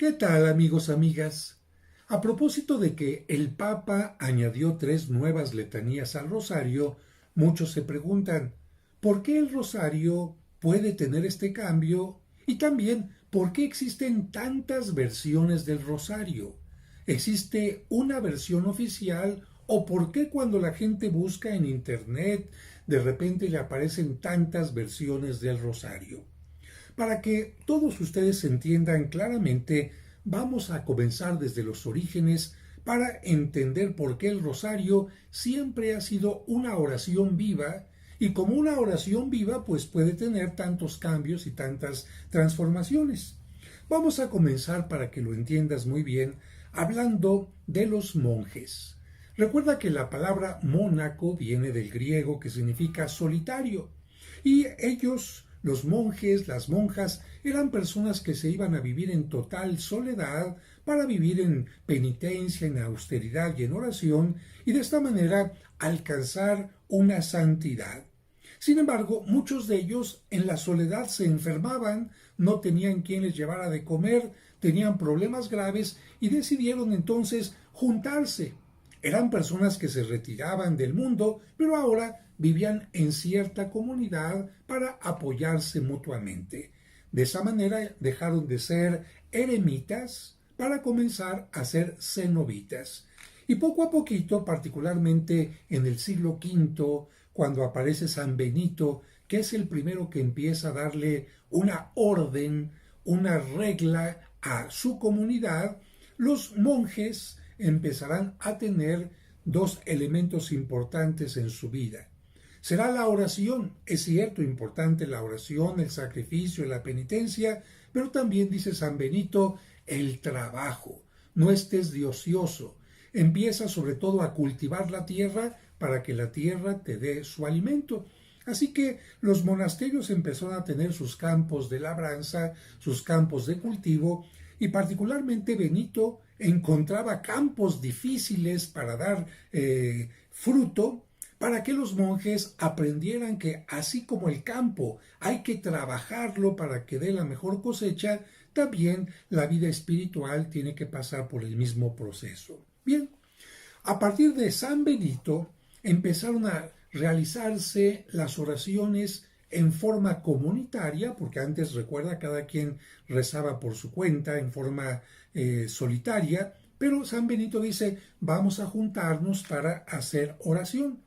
¿Qué tal, amigos, amigas? A propósito de que el Papa añadió 3 nuevas letanías al rosario, muchos se preguntan, ¿por qué el rosario puede tener este cambio? Y también, ¿por qué existen tantas versiones del rosario? ¿Existe una versión oficial o por qué cuando la gente busca en Internet de repente le aparecen tantas versiones del rosario? Para que todos ustedes entiendan claramente, vamos a comenzar desde los orígenes para entender por qué el rosario siempre ha sido una oración viva y como una oración viva pues puede tener tantos cambios y tantas transformaciones. Vamos a comenzar para que lo entiendas muy bien hablando de los monjes. Recuerda que la palabra mónaco viene del griego que significa solitario y ellos, los monjes, las monjas, eran personas que se iban a vivir en total soledad para vivir en penitencia, en austeridad y en oración y de esta manera alcanzar una santidad. Sin embargo, muchos de ellos en la soledad se enfermaban, no tenían quien les llevara de comer, tenían problemas graves y decidieron entonces juntarse. Eran personas que se retiraban del mundo, pero ahora vivían en cierta comunidad para apoyarse mutuamente. De esa manera dejaron de ser eremitas para comenzar a ser cenobitas. Y poco a poquito, particularmente en el siglo V, cuando aparece San Benito, que es el primero que empieza a darle una orden, una regla a su comunidad, los monjes empezarán a tener dos elementos importantes en su vida. Será la oración, es cierto, importante la oración, el sacrificio, la penitencia, pero también dice San Benito, el trabajo. No estés de ocioso. Empieza sobre todo a cultivar la tierra para que la tierra te dé su alimento. Así que los monasterios empezaron a tener sus campos de labranza, sus campos de cultivo, y particularmente Benito encontraba campos difíciles para dar fruto, para que los monjes aprendieran que así como el campo hay que trabajarlo para que dé la mejor cosecha, también la vida espiritual tiene que pasar por el mismo proceso. Bien, a partir de San Benito empezaron a realizarse las oraciones en forma comunitaria, porque antes, recuerda, cada quien rezaba por su cuenta en forma solitaria, pero San Benito dice, vamos a juntarnos para hacer oración.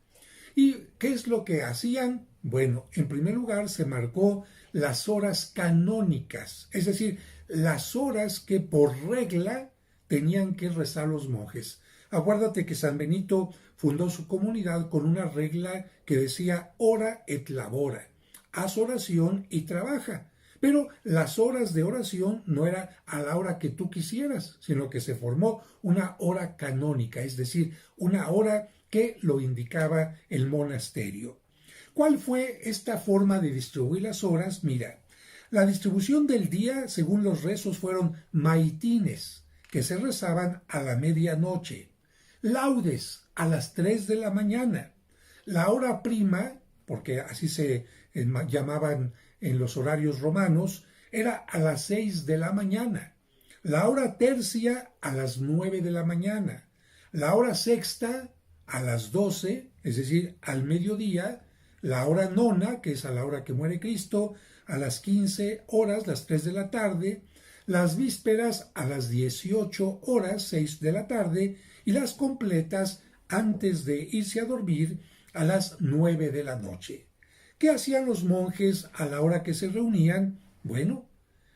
¿Y qué es lo que hacían? Bueno, en primer lugar se marcó las horas canónicas, es decir, las horas que por regla tenían que rezar los monjes. Acuérdate que San Benito fundó su comunidad con una regla que decía ora et labora, haz oración y trabaja. Pero las horas de oración no era a la hora que tú quisieras, sino que se formó una hora canónica, es decir, una hora que lo indicaba el monasterio. ¿Cuál fue esta forma de distribuir las horas? Mira, la distribución del día, según los rezos, fueron maitines, que se rezaban a la medianoche, laudes a las 3 de la mañana, la hora prima, porque así se llamaban en los horarios romanos, era a las 6 de la mañana, la hora tercia a las 9 de la mañana, la hora sexta a las 12, es decir, al mediodía, la hora nona, que es a la hora que muere Cristo, a las 15 horas, las 3 de la tarde, las vísperas a las 18 horas, 6 de la tarde, y las completas antes de irse a dormir a las 9 de la noche. ¿Qué hacían los monjes a la hora que se reunían? Bueno,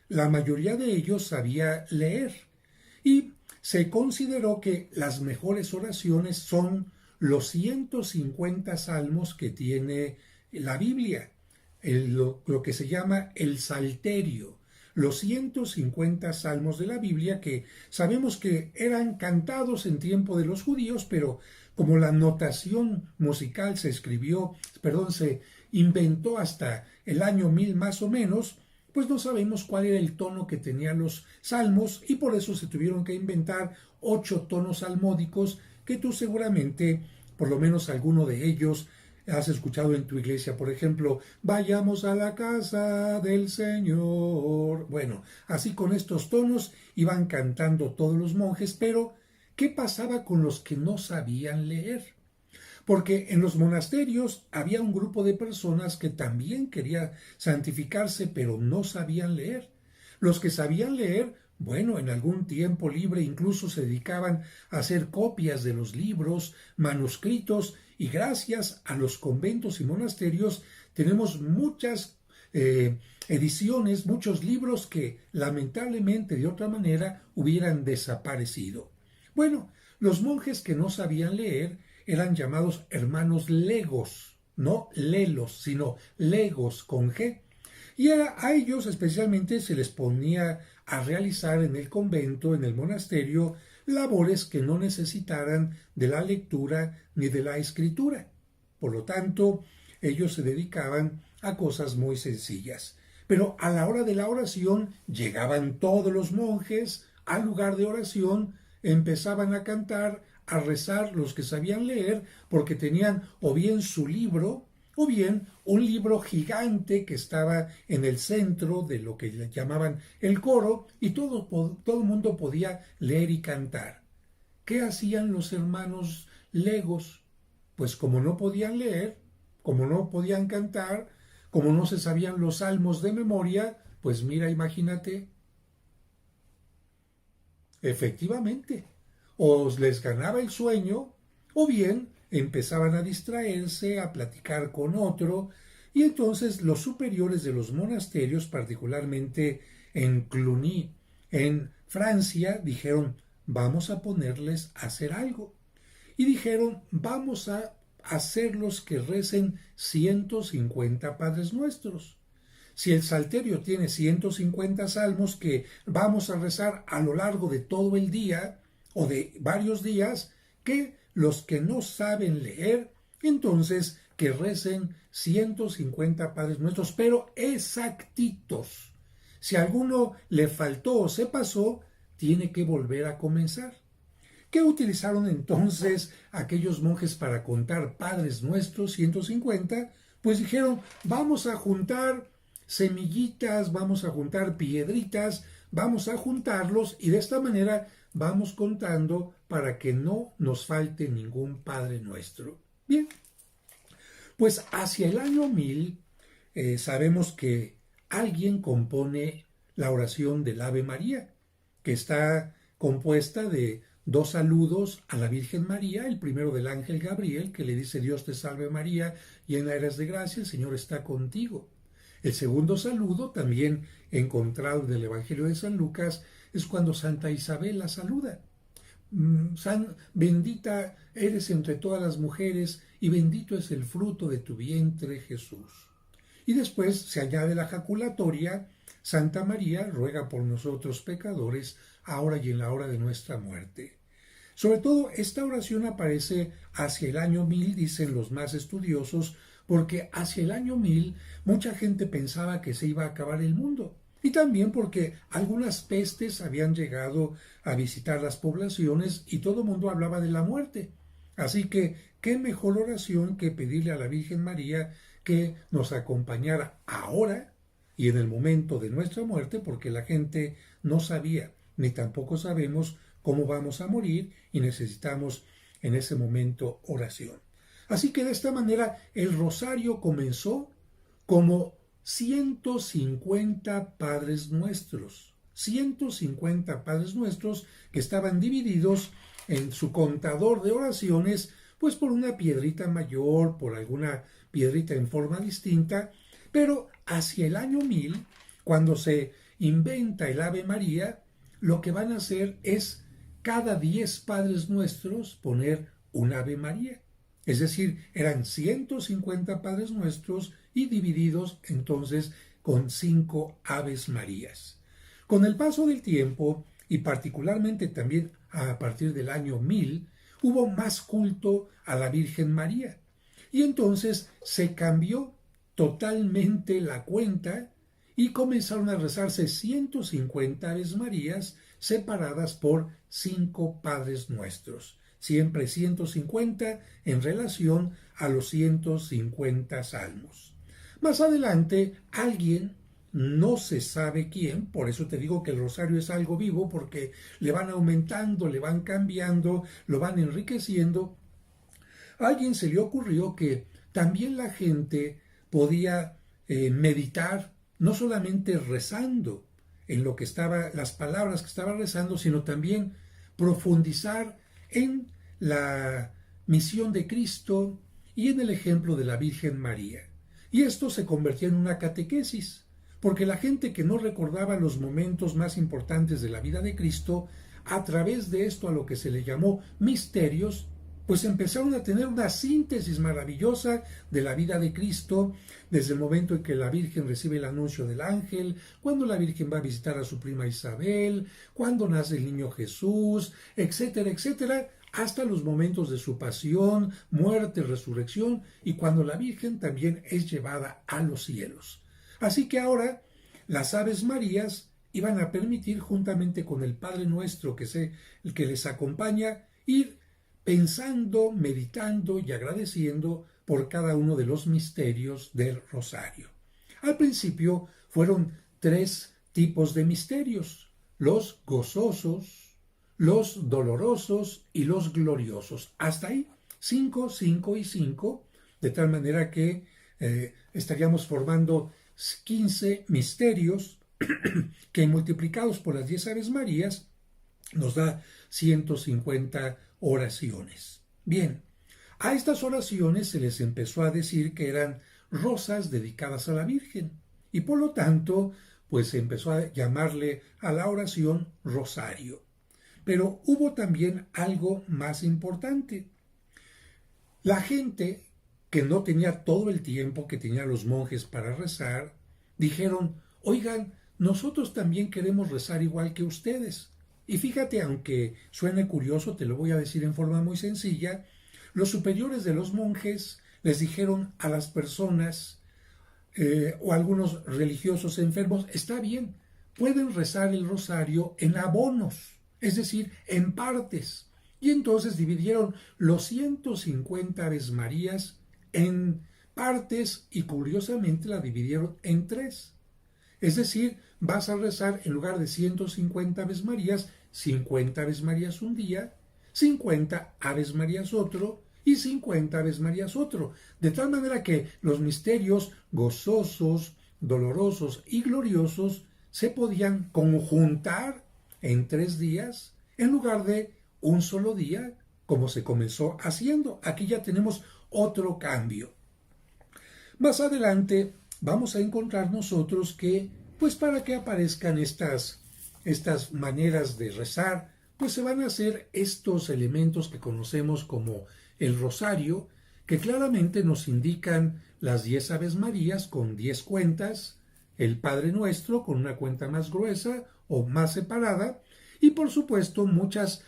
la mayoría de ellos sabía leer y se consideró que las mejores oraciones son los 150 salmos que tiene la Biblia, lo que se llama el Salterio, los 150 salmos de la Biblia que sabemos que eran cantados en tiempo de los judíos, pero como la notación musical se inventó hasta el año 1000 más o menos, pues no sabemos cuál era el tono que tenían los salmos y por eso se tuvieron que inventar 8 tonos salmódicos que tú seguramente, por lo menos alguno de ellos, has escuchado en tu iglesia, por ejemplo, vayamos a la casa del Señor. Bueno, así con estos tonos iban cantando todos los monjes, pero ¿qué pasaba con los que no sabían leer? Porque en los monasterios había un grupo de personas que también quería santificarse, pero no sabían leer. Los que sabían leer, bueno, en algún tiempo libre incluso se dedicaban a hacer copias de los libros, manuscritos, y gracias a los conventos y monasterios tenemos muchas ediciones, muchos libros que lamentablemente de otra manera hubieran desaparecido. Bueno, los monjes que no sabían leer eran llamados hermanos legos, no lelos, sino legos con G. Y a ellos especialmente se les ponía a realizar en el convento, en el monasterio, labores que no necesitaran de la lectura ni de la escritura. Por lo tanto, ellos se dedicaban a cosas muy sencillas. Pero a la hora de la oración llegaban todos los monjes al lugar de oración, empezaban a cantar, a rezar los que sabían leer, porque tenían o bien su libro, o bien un libro gigante que estaba en el centro de lo que llamaban el coro, y todo el mundo podía leer y cantar. ¿Qué hacían los hermanos legos? Pues como no podían leer, como no podían cantar, como no se sabían los salmos de memoria, pues mira, imagínate, efectivamente, o les ganaba el sueño, o bien empezaban a distraerse, a platicar con otro, y entonces los superiores de los monasterios, particularmente en Cluny, en Francia, dijeron, vamos a ponerles a hacer algo. Y dijeron, vamos a hacerlos que recen 150 Padres Nuestros. Si el Salterio tiene 150 salmos que vamos a rezar a lo largo de todo el día o de varios días, que los que no saben leer, entonces que recen 150 Padres Nuestros, pero exactitos. Si a alguno le faltó o se pasó, tiene que volver a comenzar. ¿Qué utilizaron entonces aquellos monjes para contar Padres Nuestros 150? Pues dijeron, vamos a juntar semillitas, vamos a juntar piedritas, vamos a juntarlos y de esta manera vamos contando para que no nos falte ningún Padre Nuestro. Bien, pues hacia el año 1000 sabemos que alguien compone la oración del Ave María, que está compuesta de dos saludos a la Virgen María, el primero del ángel Gabriel, que le dice Dios te salve María, llena eres de gracia, el Señor está contigo. El segundo saludo, también encontrado del Evangelio de San Lucas, es cuando Santa Isabel la saluda. Bendita eres entre todas las mujeres y bendito es el fruto de tu vientre Jesús. Y después se añade la jaculatoria, Santa María, ruega por nosotros pecadores, ahora y en la hora de nuestra muerte. Sobre todo, esta oración aparece hacia el año 1000, dicen los más estudiosos, porque hacia el año 1000 mucha gente pensaba que se iba a acabar el mundo. Y también porque algunas pestes habían llegado a visitar las poblaciones y todo el mundo hablaba de la muerte. Así que, ¿qué mejor oración que pedirle a la Virgen María que nos acompañara ahora y en el momento de nuestra muerte? Porque la gente no sabía, ni tampoco sabemos cómo vamos a morir y necesitamos en ese momento oración. Así que de esta manera el rosario comenzó como 150 Padres Nuestros. 150 Padres Nuestros que estaban divididos en su contador de oraciones, pues por una piedrita mayor, por alguna piedrita en forma distinta, pero hacia el año 1000, cuando se inventa el Ave María, lo que van a hacer es cada 10 Padres Nuestros poner un Ave María. Es decir, eran 150 Padres Nuestros y divididos entonces con 5 Aves Marías. Con el paso del tiempo, y particularmente también a partir del año 1000, hubo más culto a la Virgen María. Y entonces se cambió totalmente la cuenta y comenzaron a rezarse 150 Aves Marías separadas por 5 Padres Nuestros. siempre 150 en relación a los 150 salmos. Más adelante, alguien, no se sabe quién, por eso te digo que el rosario es algo vivo, porque le van aumentando, le van cambiando, lo van enriqueciendo. A alguien se le ocurrió que también la gente podía meditar, no solamente rezando en lo que estaba, las palabras que estaba rezando, sino también profundizar en la misión de Cristo y en el ejemplo de la Virgen María. Y esto se convertía en una catequesis, porque la gente que no recordaba los momentos más importantes de la vida de Cristo, a través de esto a lo que se le llamó misterios, pues empezaron a tener una síntesis maravillosa de la vida de Cristo, desde el momento en que la Virgen recibe el anuncio del ángel, cuando la Virgen va a visitar a su prima Isabel, cuando nace el niño Jesús, etcétera, etcétera, hasta los momentos de su pasión, muerte, resurrección, y cuando la Virgen también es llevada a los cielos. Así que ahora las Aves Marías iban a permitir, juntamente con el Padre Nuestro el que les acompaña, ir pensando, meditando y agradeciendo por cada uno de los misterios del rosario. Al principio fueron 3 tipos de misterios: los gozosos, los dolorosos y los gloriosos. Hasta ahí, 5, 5 y 5, de tal manera que estaríamos formando 15 misterios que multiplicados por las 10 Aves Marías nos da 150 oraciones. Bien, a estas oraciones se les empezó a decir que eran rosas dedicadas a la Virgen, y por lo tanto, pues se empezó a llamarle a la oración rosario. Pero hubo también algo más importante. La gente que no tenía todo el tiempo que tenían los monjes para rezar, dijeron: oigan, nosotros también queremos rezar igual que ustedes. Y fíjate, aunque suene curioso, te lo voy a decir en forma muy sencilla, los superiores de los monjes les dijeron a las personas o algunos religiosos enfermos: está bien, pueden rezar el rosario en abonos, es decir, en partes. Y entonces dividieron los 150 Aves Marías en partes y curiosamente la dividieron en 3. Es decir, vas a rezar en lugar de 150 Aves Marías, 50 Aves Marías un día, 50 Aves Marías otro y 50 Aves Marías otro. De tal manera que los misterios gozosos, dolorosos y gloriosos se podían conjuntar en 3 días en lugar de un solo día, como se comenzó haciendo. Aquí ya tenemos otro cambio. Más adelante vamos a encontrar nosotros que, pues para que aparezcan estas maneras de rezar, pues se van a hacer estos elementos que conocemos como el rosario, que claramente nos indican las 10 Aves Marías con 10 cuentas, el Padre Nuestro con una cuenta más gruesa o más separada, y por supuesto muchas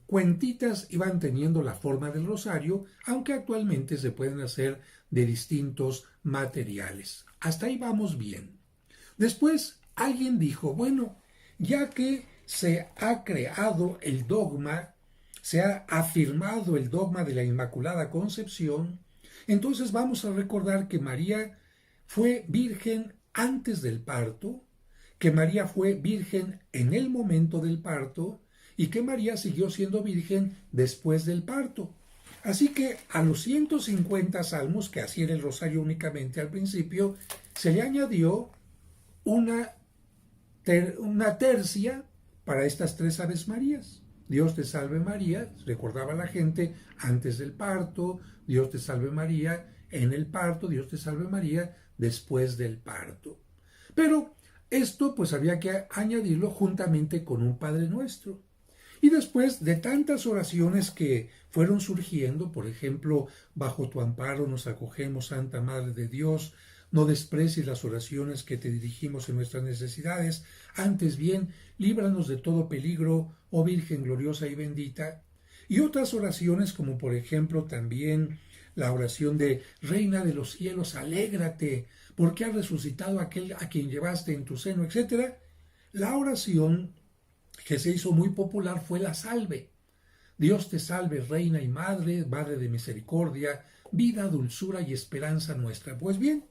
cuentitas iban teniendo la forma del rosario, aunque actualmente se pueden hacer de distintos materiales. Hasta ahí vamos bien. Después alguien dijo: bueno, ya que se ha creado el dogma, se ha afirmado el dogma de la Inmaculada Concepción, entonces vamos a recordar que María fue virgen antes del parto, que María fue virgen en el momento del parto y que María siguió siendo virgen después del parto. Así que a los 150 salmos, que así era el rosario únicamente al principio, se le añadió una tercia para estas 3 Aves Marías. Dios te salve María, recordaba la gente antes del parto; Dios te salve María en el parto; Dios te salve María después del parto. Pero esto pues había que añadirlo juntamente con un Padre Nuestro. Y después de tantas oraciones que fueron surgiendo, por ejemplo, bajo tu amparo nos acogemos, Santa Madre de Dios, no desprecies las oraciones que te dirigimos en nuestras necesidades, antes bien, líbranos de todo peligro, oh Virgen gloriosa y bendita. Y otras oraciones, como por ejemplo también la oración de Reina de los cielos, alégrate, porque ha resucitado aquel a quien llevaste en tu seno, etc. La oración que se hizo muy popular fue la salve. Dios te salve, Reina y Madre, Madre de misericordia, vida, dulzura y esperanza nuestra. Pues bien,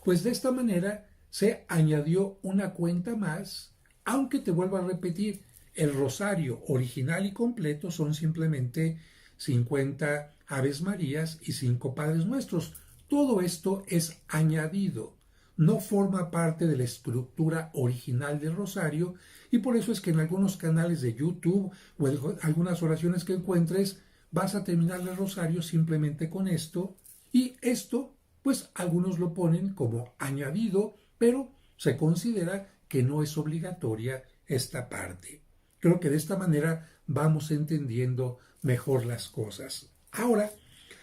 pues de esta manera se añadió una cuenta más, aunque te vuelvo a repetir, el rosario original y completo son simplemente 50 Aves Marías y 5 Padres Nuestros. Todo esto es añadido, no forma parte de la estructura original del rosario, y por eso es que en algunos canales de YouTube o en algunas oraciones que encuentres vas a terminar el rosario simplemente con esto, y esto pues algunos lo ponen como añadido, pero se considera que no es obligatoria esta parte. Creo que de esta manera vamos entendiendo mejor las cosas. Ahora,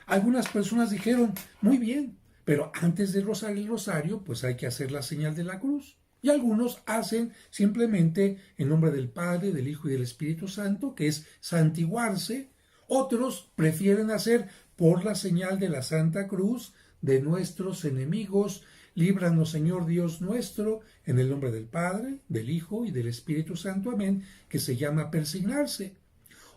algunas personas dijeron, muy bien, pero antes de rezar el rosario, pues hay que hacer la señal de la cruz. Y algunos hacen simplemente en nombre del Padre, del Hijo y del Espíritu Santo, que es santiguarse. Otros prefieren hacer por la señal de la Santa Cruz de nuestros enemigos. Líbranos, Señor Dios nuestro, en el nombre del Padre, del Hijo y del Espíritu Santo. Amén, que se llama persignarse.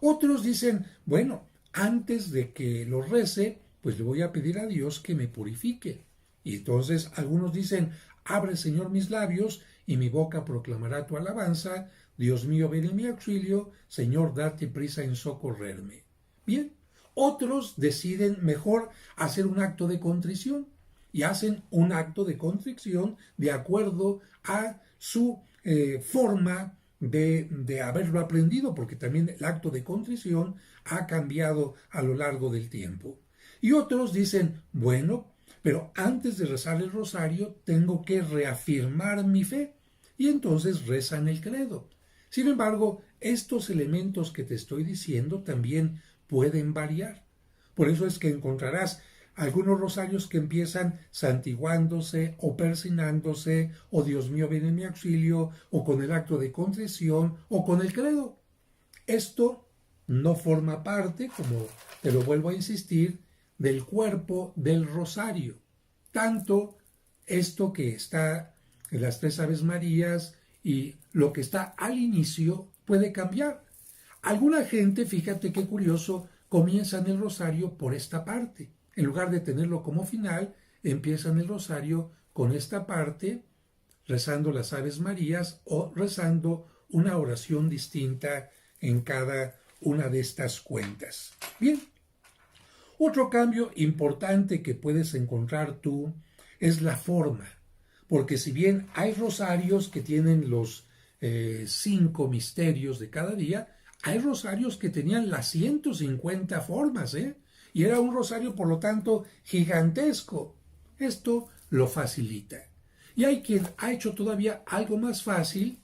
Otros dicen, bueno, antes de que lo rece, pues le voy a pedir a Dios que me purifique. Y entonces algunos dicen, abre, Señor, mis labios, y mi boca proclamará tu alabanza. Dios mío, ven en mi auxilio. Señor, date prisa en socorrerme. Bien, otros deciden mejor hacer un acto de contrición, y hacen un acto de contrición de acuerdo a su forma de haberlo aprendido, porque también el acto de contrición ha cambiado a lo largo del tiempo. Y otros dicen, bueno, pero antes de rezar el rosario tengo que reafirmar mi fe, y entonces rezan el credo. Sin embargo, estos elementos que te estoy diciendo también pueden variar. Por eso es que encontrarás algunos rosarios que empiezan santiguándose o persignándose, o Dios mío, ven en mi auxilio, o con el acto de contrición, o con el credo. Esto no forma parte, como te lo vuelvo a insistir, del cuerpo del rosario. Tanto esto que está en las 3 Aves Marías y lo que está al inicio puede cambiar. Alguna gente, fíjate qué curioso, comienzan el rosario por esta parte. En lugar de tenerlo como final, empiezan el rosario con esta parte, rezando las Aves Marías o rezando una oración distinta en cada una de estas cuentas. Bien, otro cambio importante que puedes encontrar tú es la forma, porque si bien hay rosarios que tienen los 5 misterios de cada día, hay rosarios que tenían las 150 formas, y era un rosario, por lo tanto, gigantesco. Esto lo facilita. Y hay quien ha hecho todavía algo más fácil,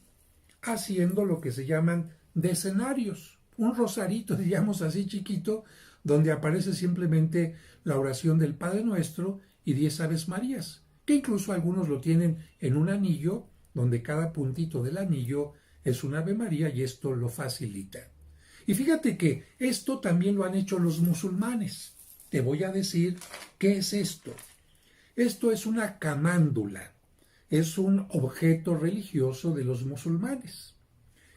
haciendo lo que se llaman decenarios. Un rosarito, digamos así, chiquito, donde aparece simplemente la oración del Padre Nuestro y 10 Aves Marías, que incluso algunos lo tienen en un anillo, donde cada puntito del anillo es un Ave María, y esto lo facilita. Y fíjate que esto también lo han hecho los musulmanes. Te voy a decir qué es esto. Esto es una camándula. Es un objeto religioso de los musulmanes.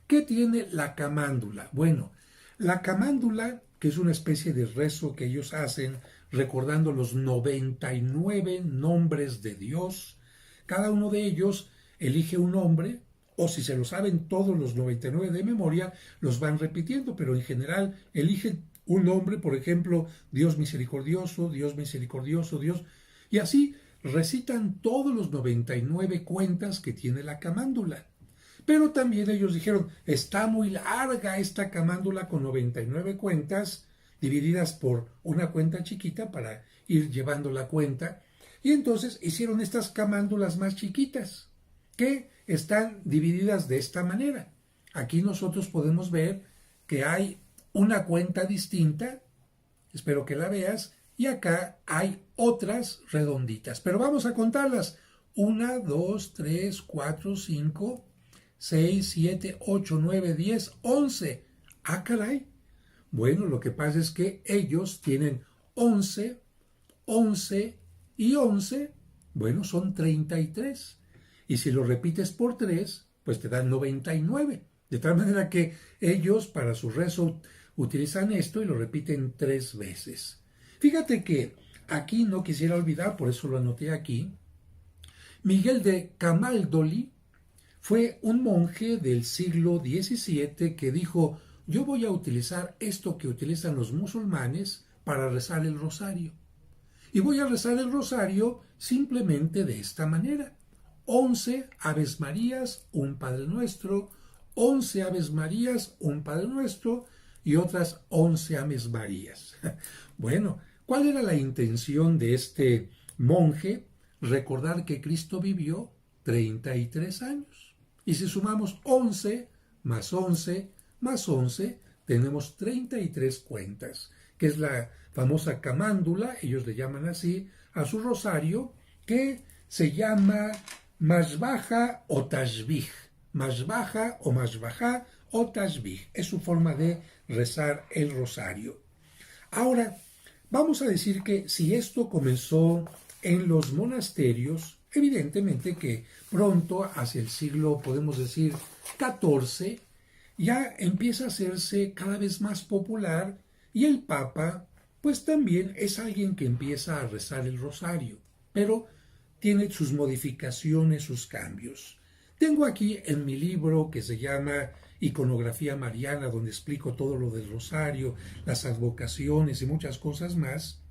¿Qué tiene la camándula? Bueno, la camándula, que es una especie de rezo que ellos hacen recordando los 99 nombres de Dios, cada uno de ellos elige un nombre, o si se lo saben todos los 99 de memoria, los van repitiendo, pero en general eligen un nombre, por ejemplo, Dios misericordioso, Dios misericordioso, Dios, y así recitan todos los 99 cuentas que tiene la camándula. Pero también ellos dijeron, está muy larga esta camándula con 99 cuentas, divididas por una cuenta chiquita para ir llevando la cuenta, y entonces hicieron estas camándulas más chiquitas, que están divididas de esta manera. Aquí nosotros podemos ver que hay una cuenta distinta, espero que la veas, y acá hay otras redonditas, pero vamos a contarlas. 1, 2, 3, 4, 5, 6, 7, 8, 9, 10, 11. Ah, caray. Bueno, lo que pasa es que ellos tienen 11, 11 y 11. Bueno, son 33. Y si lo repites por 3, pues te dan 99. De tal manera que ellos, para su rezo, utilizan esto y lo repiten 3 veces. Fíjate que aquí no quisiera olvidar, por eso lo anoté aquí, Miguel de Camaldoli fue un monje del siglo XVII que dijo: yo voy a utilizar esto que utilizan los musulmanes para rezar el rosario. Y voy a rezar el rosario simplemente de esta manera: 11 Aves Marías, un Padre Nuestro, 11 Aves Marías, un Padre Nuestro y otras 11 Aves Marías. Bueno, ¿cuál era la intención de este monje? Recordar que Cristo vivió 33 años. Y si sumamos 11 más 11 más 11, tenemos 33 cuentas, que es la famosa camándula, ellos le llaman así, a su rosario, que se llama Mashbaja o Tashbih. Mashbaja o Mashbaja o Tashbih. Es su forma de rezar el rosario. Ahora, vamos a decir que si esto comenzó en los monasterios, evidentemente que pronto, hacia el siglo, podemos decir, XIV, ya empieza a hacerse cada vez más popular y el Papa, pues también es alguien que empieza a rezar el rosario, pero tiene sus modificaciones, sus cambios. Tengo aquí en mi libro que se llama Iconografía Mariana, donde explico todo lo del rosario, las advocaciones y muchas cosas más,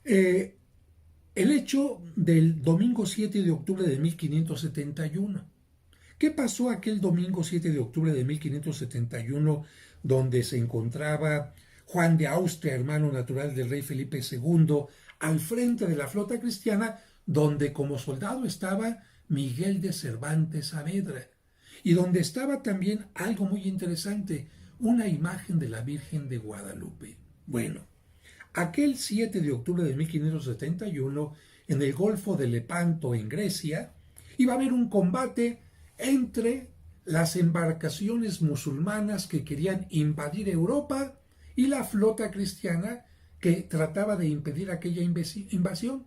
el hecho del domingo 7 de octubre de 1571. ¿Qué pasó aquel domingo 7 de octubre de 1571, donde se encontraba Juan de Austria, hermano natural del rey Felipe II, al frente de la flota cristiana, donde como soldado estaba Miguel de Cervantes Saavedra, y donde estaba también algo muy interesante, una imagen de la Virgen de Guadalupe? Bueno, aquel 7 de octubre de 1571, en el Golfo de Lepanto, en Grecia, iba a haber un combate entre las embarcaciones musulmanas que querían invadir Europa y la flota cristiana que trataba de impedir aquella invasión.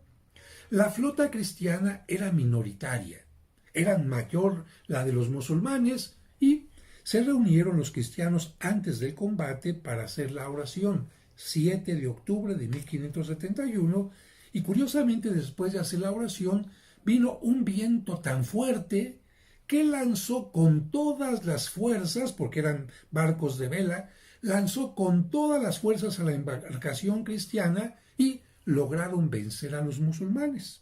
La flota cristiana era minoritaria, era mayor la de los musulmanes, y se reunieron los cristianos antes del combate para hacer la oración, 7 de octubre de 1571, y curiosamente después de hacer la oración vino un viento tan fuerte que lanzó con todas las fuerzas, porque eran barcos de vela, lanzó con todas las fuerzas a la embarcación cristiana y lograron vencer a los musulmanes.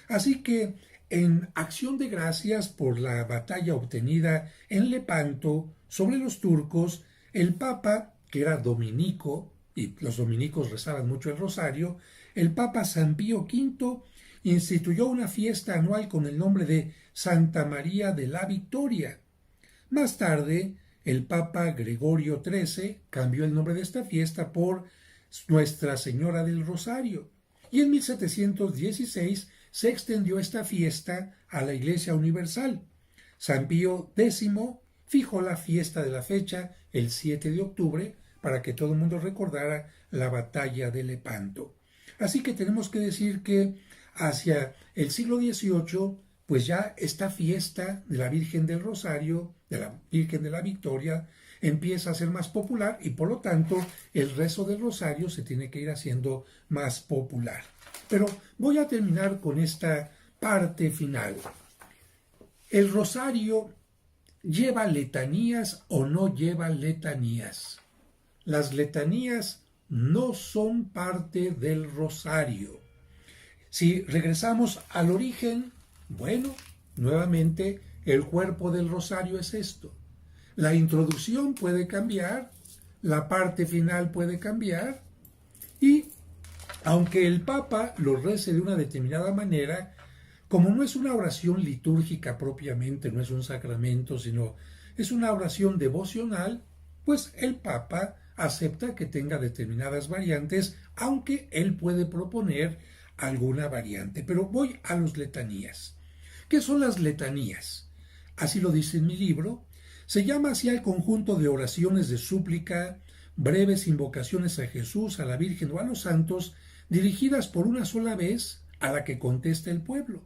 Así que, en acción de gracias por la batalla obtenida en Lepanto sobre los turcos, el Papa, que era dominico, y los dominicos rezaban mucho el rosario, el Papa San Pío V instituyó una fiesta anual con el nombre de Santa María de la Victoria. Más tarde, el Papa Gregorio XIII cambió el nombre de esta fiesta por Nuestra Señora del Rosario, y en 1716 se extendió esta fiesta a la Iglesia Universal. San Pío X fijó la fiesta de la fecha el 7 de octubre para que todo el mundo recordara la batalla de Lepanto. Así que tenemos que decir que hacia el siglo XVIII, pues ya esta fiesta de la Virgen del Rosario, de la Virgen de la Victoria, empieza a ser más popular y por lo tanto el rezo del rosario se tiene que ir haciendo más popular. Pero voy a terminar con esta parte final. ¿El rosario lleva letanías o no lleva letanías? Las letanías no son parte del rosario. Si regresamos al origen, bueno, nuevamente el cuerpo del rosario es esto. La introducción puede cambiar, la parte final puede cambiar, y aunque el Papa lo rece de una determinada manera, como no es una oración litúrgica propiamente, no es un sacramento, sino es una oración devocional, pues el Papa acepta que tenga determinadas variantes, aunque él puede proponer alguna variante. Pero voy a las letanías. ¿Qué son las letanías? Así lo dice en mi libro. Se llama así al conjunto de oraciones de súplica, breves invocaciones a Jesús, a la Virgen o a los santos, dirigidas por una sola vez a la que contesta el pueblo.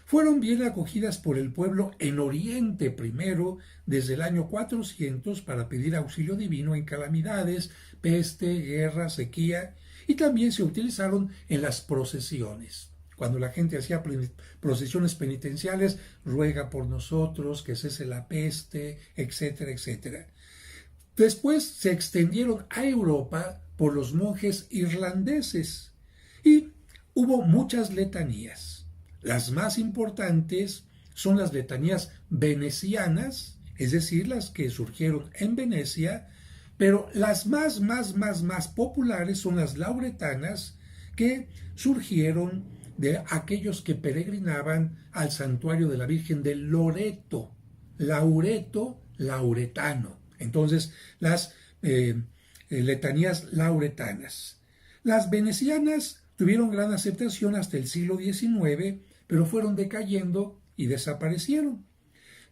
fueron bien acogidas por el pueblo en Oriente primero, desde el año 400, para pedir auxilio divino en calamidades, peste, guerra, sequía, y también se utilizaron en las procesiones. Cuando la gente hacía procesiones penitenciales, ruega por nosotros, que cese la peste, etcétera, etcétera. Después se extendieron a Europa por los monjes irlandeses y hubo muchas letanías. Las más importantes son las letanías venecianas, es decir, las que surgieron en Venecia, pero las más populares son las lauretanas, que surgieron de aquellos que peregrinaban al santuario de la Virgen de Loreto, Laureto, lauretano. Entonces, las letanías lauretanas. Las venecianas tuvieron gran aceptación hasta el siglo XIX, pero fueron decayendo y desaparecieron.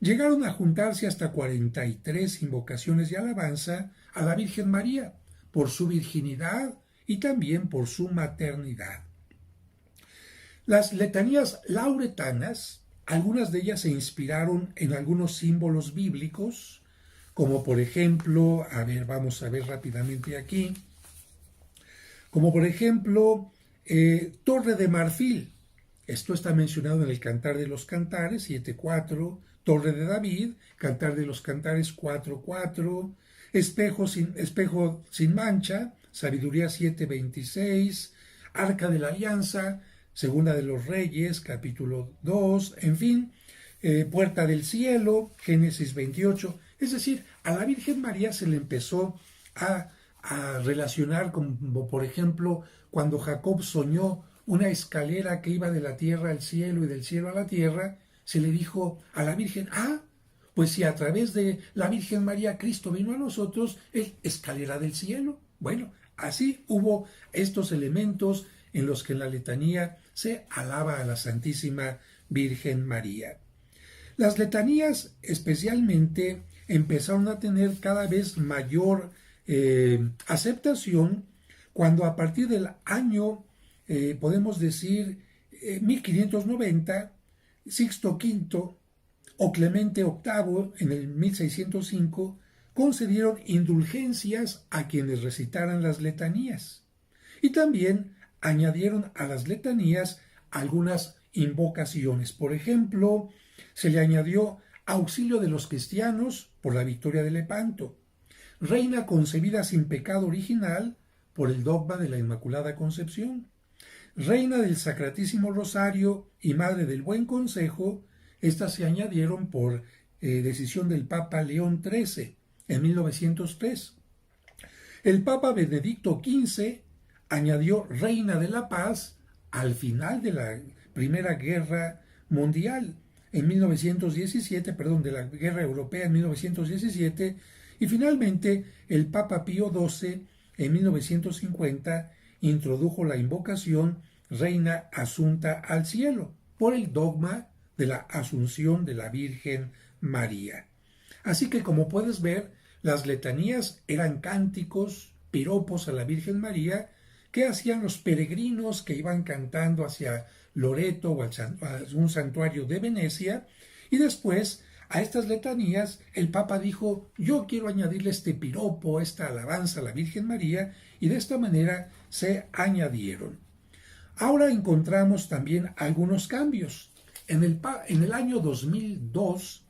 Llegaron a juntarse hasta 43 invocaciones de alabanza a la Virgen María, por su virginidad y también por su maternidad. Las letanías lauretanas, algunas de ellas se inspiraron en algunos símbolos bíblicos, como por ejemplo, vamos a ver rápidamente aquí, como por ejemplo, Torre de Marfil. Esto está mencionado en el Cantar de los Cantares 7.4, Torre de David, Cantar de los Cantares 4.4, Espejo sin mancha, Sabiduría 7.26, Arca de la Alianza, Segunda de los Reyes, capítulo 2, en fin, Puerta del Cielo, Génesis 28. Es decir, a la Virgen María se le empezó a relacionar como, por ejemplo, cuando Jacob soñó una escalera que iba de la tierra al cielo y del cielo a la tierra, se le dijo a la Virgen, pues si a través de la Virgen María Cristo vino a nosotros, es escalera del cielo. Bueno, así hubo estos elementos en los que en la letanía se alaba a la Santísima Virgen María. Las letanías especialmente empezaron a tener cada vez mayor aceptación cuando a partir del año, podemos decir, 1590, Sixto V o Clemente VIII en el 1605 concedieron indulgencias a quienes recitaran las letanías y también añadieron a las letanías algunas invocaciones. Por ejemplo, se le añadió auxilio de los cristianos por la victoria de Lepanto, reina concebida sin pecado original por el dogma de la Inmaculada Concepción, reina del Sacratísimo Rosario y madre del Buen Consejo. Estas se añadieron por decisión del Papa León XIII en 1903. El Papa Benedicto XV añadió reina de la paz al final de la Primera Guerra Mundial en 1917, de la Guerra Europea en 1917, y finalmente el Papa Pío XII en 1950 introdujo la invocación Reina Asunta al Cielo por el dogma de la Asunción de la Virgen María. Así que, como puedes ver, las letanías eran cánticos, piropos a la Virgen María que hacían los peregrinos que iban cantando hacia Loreto o a un santuario de Venecia, y después a estas letanías el Papa dijo, yo quiero añadirle este piropo, esta alabanza a la Virgen María, y de esta manera se añadieron. Ahora encontramos también algunos cambios. En el año 2002,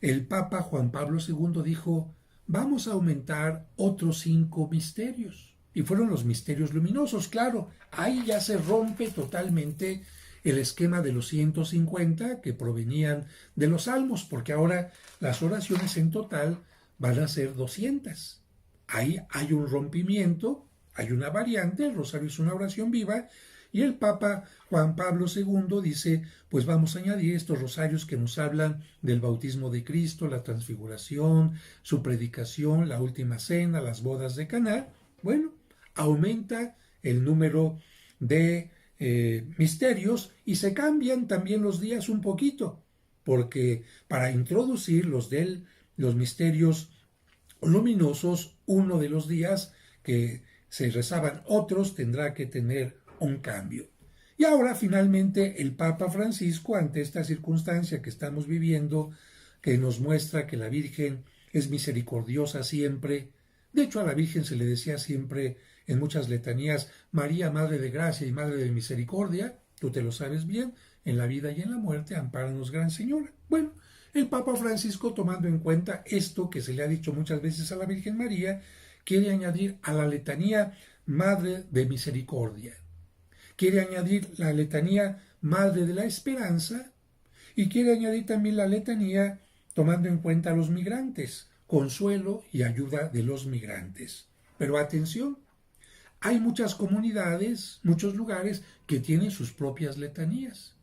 el Papa Juan Pablo II dijo, vamos a aumentar otros 5 misterios. Y fueron los misterios luminosos, claro, ahí ya se rompe totalmente el esquema de los 150 que provenían de los salmos, porque ahora las oraciones en total van a ser 200. Ahí hay un rompimiento, hay una variante, el rosario es una oración viva, y el Papa Juan Pablo II dice, pues vamos a añadir estos rosarios que nos hablan del bautismo de Cristo, la transfiguración, su predicación, la última cena, las bodas de Caná. Bueno, aumenta el número de misterios y se cambian también los días un poquito, porque para introducir los misterios luminosos, uno de los días que se rezaban otros tendrá que tener un cambio. Y ahora finalmente el Papa Francisco, ante esta circunstancia que estamos viviendo, que nos muestra que la Virgen es misericordiosa siempre, de hecho a la Virgen se le decía siempre en muchas letanías, María, Madre de Gracia y Madre de Misericordia, tú te lo sabes bien, en la vida y en la muerte, ampáranos, Gran Señora. Bueno, el Papa Francisco, tomando en cuenta esto que se le ha dicho muchas veces a la Virgen María, quiere añadir a la letanía Madre de Misericordia. Quiere añadir la letanía Madre de la Esperanza y quiere añadir también la letanía tomando en cuenta a los migrantes, consuelo y ayuda de los migrantes. Pero atención, hay muchas comunidades, muchos lugares que tienen sus propias letanías.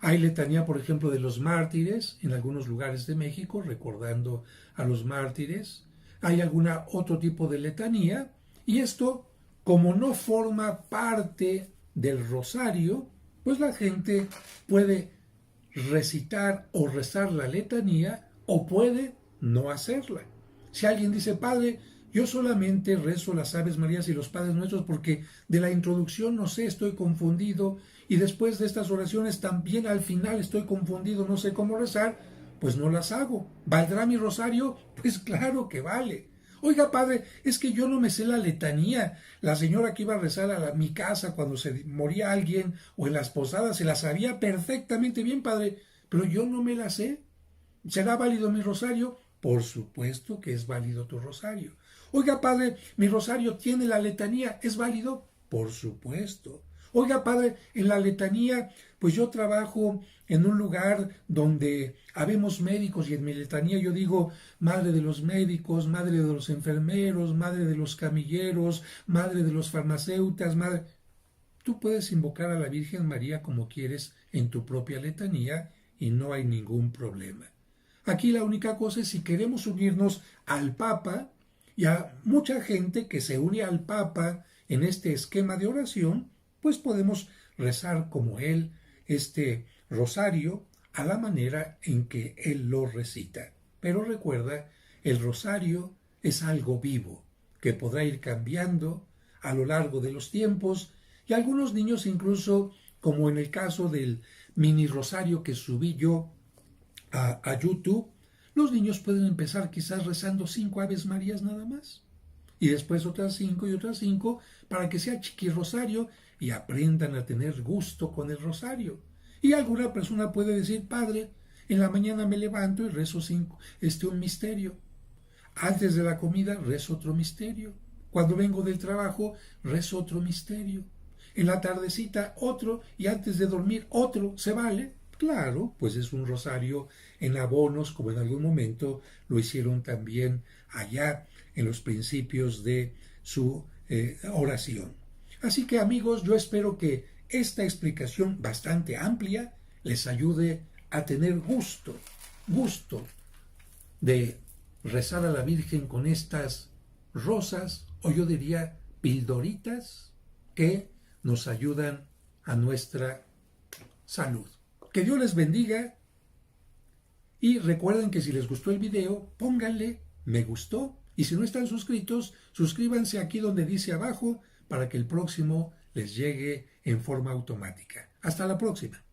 Hay letanía, por ejemplo, de los mártires en algunos lugares de México, recordando a los mártires. Hay alguna otro tipo de letanía y esto, como no forma parte del rosario, pues la gente puede recitar o rezar la letanía o puede no hacerla. Si alguien dice, Padre, yo solamente rezo las Aves Marías y los Padres Nuestros porque de la introducción no sé, estoy confundido y después de estas oraciones también al final estoy confundido, no sé cómo rezar, pues no las hago. ¿Valdrá mi rosario? Pues claro que vale. Oiga, padre, es que yo no me sé la letanía. La señora que iba a rezar a mi casa cuando se moría alguien o en las posadas se la sabía perfectamente bien, padre, pero yo no me la sé. ¿Será válido mi rosario? Por supuesto que es válido tu rosario. Oiga, padre, mi rosario tiene la letanía, ¿es válido? Por supuesto. Oiga, padre, en la letanía, pues yo trabajo en un lugar donde habemos médicos y en mi letanía yo digo, madre de los médicos, madre de los enfermeros, madre de los camilleros, madre de los farmacéutas, madre... Tú puedes invocar a la Virgen María como quieres en tu propia letanía y no hay ningún problema. Aquí la única cosa es si queremos unirnos al Papa y a mucha gente que se une al Papa en este esquema de oración, pues podemos rezar como él este rosario a la manera en que él lo recita. Pero recuerda, el rosario es algo vivo que podrá ir cambiando a lo largo de los tiempos y algunos niños incluso, como en el caso del mini rosario que subí yo a YouTube, los niños pueden empezar quizás rezando 5 Aves Marías nada más. Y después otras 5 y otras 5 para que sea chiqui rosario y aprendan a tener gusto con el rosario. Y alguna persona puede decir, Padre, en la mañana me levanto y rezo un misterio. Antes de la comida rezo otro misterio. Cuando vengo del trabajo rezo otro misterio. En la tardecita otro y antes de dormir otro. ¿Se vale? Claro, pues es un rosario en abonos, como en algún momento lo hicieron también allá en los principios de su oración. Así que amigos, yo espero que esta explicación bastante amplia les ayude a tener gusto de rezar a la Virgen con estas rosas, o yo diría pildoritas, que nos ayudan a nuestra salud. Que Dios les bendiga y recuerden que si les gustó el video, pónganle me gustó y si no están suscritos, suscríbanse aquí donde dice abajo para que el próximo les llegue en forma automática. Hasta la próxima.